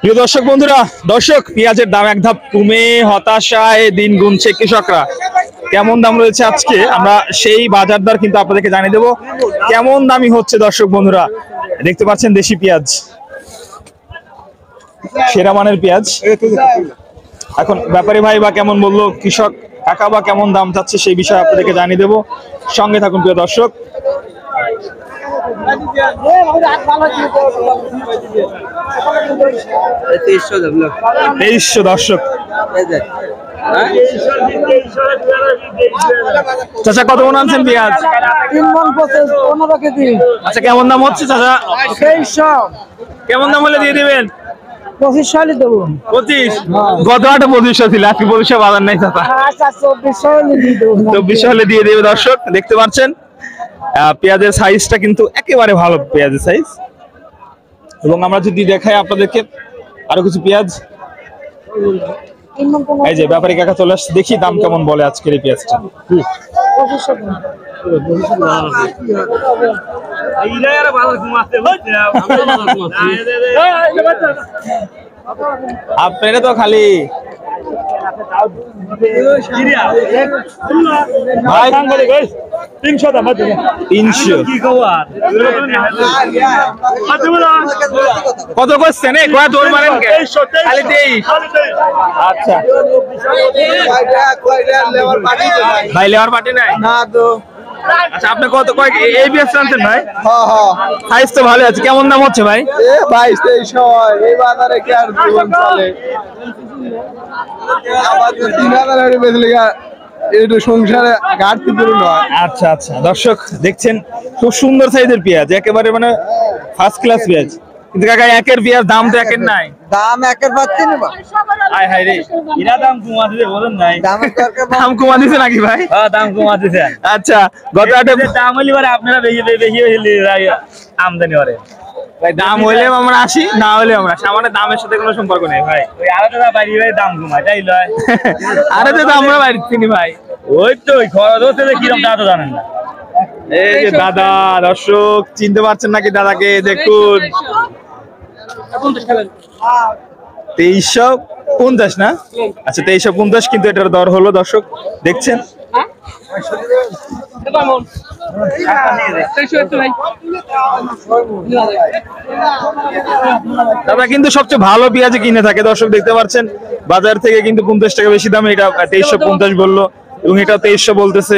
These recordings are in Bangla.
প্রিয় দর্শক বন্ধুরা, পেঁয়াজের দাম এক ধাপ কমে হতাশায় দিন গুনছে কৃষকরা। কেমন দাম রয়েছে আজকে আমরা সেই বাজার দর কিন্তু আপনাদেরকে জানিয়ে দেবো। কেমন দামি হচ্ছে দর্শক বন্ধুরা, দেখতে পাচ্ছেন দেশি পেঁয়াজ, সেরা মানের পেঁয়াজ। এখন ব্যাপারী ভাই বা কেমন বললো, কৃষক কাকা বা কেমন দাম চাচ্ছে সেই বিষয়ে আপনাদেরকে জানিয়ে দেবো। সঙ্গে থাকুন প্রিয় দর্শক। দর্শক চাচা কত মন আনছেন পেঁয়াজ? 3 মণ 15 কেজি। আচ্ছা, কেমন দাম হচ্ছে চাচা? 2300। কেমন দাম হলে দিয়ে দিবেন? 2500 দেব। 25? গত হাটে 2500 ছিল, আজকে 2500 বাজার নাই চাচা। আচ্ছা 2400 হলে দিয়ে দেব। 2400 হলে দিয়ে দেবে। দর্শক দেখতে পাচ্ছেন পেঁয়াজের সাইজটা কিন্তু একেবারে ভালো পেঁয়াজের সাইজ। এবং আমরা যদি দেখাই আপনাদেরকে আরো কিছু পেঁয়াজ, এই যে ব্যাপারী কাকা চলে আসছে, দেখি দাম কেমন বলে আজকের এই পেঁয়াজটা। আপনারা তো খালি কত করছেন? আচ্ছা ভাই, লেবার পার্টি নাই না তো। আচ্ছা, আপনি কত এই পেঁয়াজ আনছেন ভাই? সাইজ তো ভালো আছে। কেমন দাম হচ্ছে ভাই? 2200। এই বাজারে কি আর জীবন চলে? আমাদের 3000 বেচলে একটু সংসারে ঘাটতি পুরো নয়। আচ্ছা আচ্ছা, দর্শক দেখছেন খুব সুন্দর সাইজের পেঁয়াজ, একেবারে মানে ফার্স্ট ক্লাস পেঁয়াজ। কিন্তু কাকা একের পেঁয়াজ দাম তো একের নাই। দাম একের পাচ্ছি না। আয় হায় রে, এরা দাম কমা দিতে বলেন নাই? দাম কমা দিছে নাকি ভাই? হ্যাঁ, দাম কমা দিছে। আচ্ছা, গত হাটে দাম হইলে পরে আপনারা বেশি আমদানি করে ভাই। দাম হইলে আমরা আসি, না হইলে আমরা আসি। আমাদের দামের সাথে কোনো সম্পর্ক নেই ভাই। ওই আলাদা বাইরে ভাই দাম কমায়, তাই লয়? আরে তো আমরা বাইরে চিনি ভাই। ওই তো খরচ হচ্ছে যে কিরকম তা তো জানেন না। এই যে দাদা, দর্শক চিনতে পারছেন নাকি দাদাকে? দেখুন 2350 না? আচ্ছা 2350 কিন্তু এটার দর হলো। দর্শক দেখছেন দাদা কিন্তু সবচেয়ে ভালো পেঁয়াজ কিনে থাকে। দর্শক দেখতে পাচ্ছেন বাজার থেকে কিন্তু 50 টাকা বেশি দামে এটা 2350 বললো, এবং এটা 2300 বলতেছে।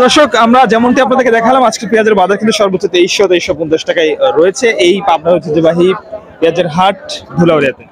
দর্শক আমরা যেমনটি আপনাদেরকে দেখালাম, আজকে পেঁয়াজের বাজার কিন্তু সর্বোচ্চ 2300-2350 টাকায় রয়েছে এই পাবনা ঐতিহ্যবাহী পেঁয়াজের হাট ধুলাউড়িয়াতে।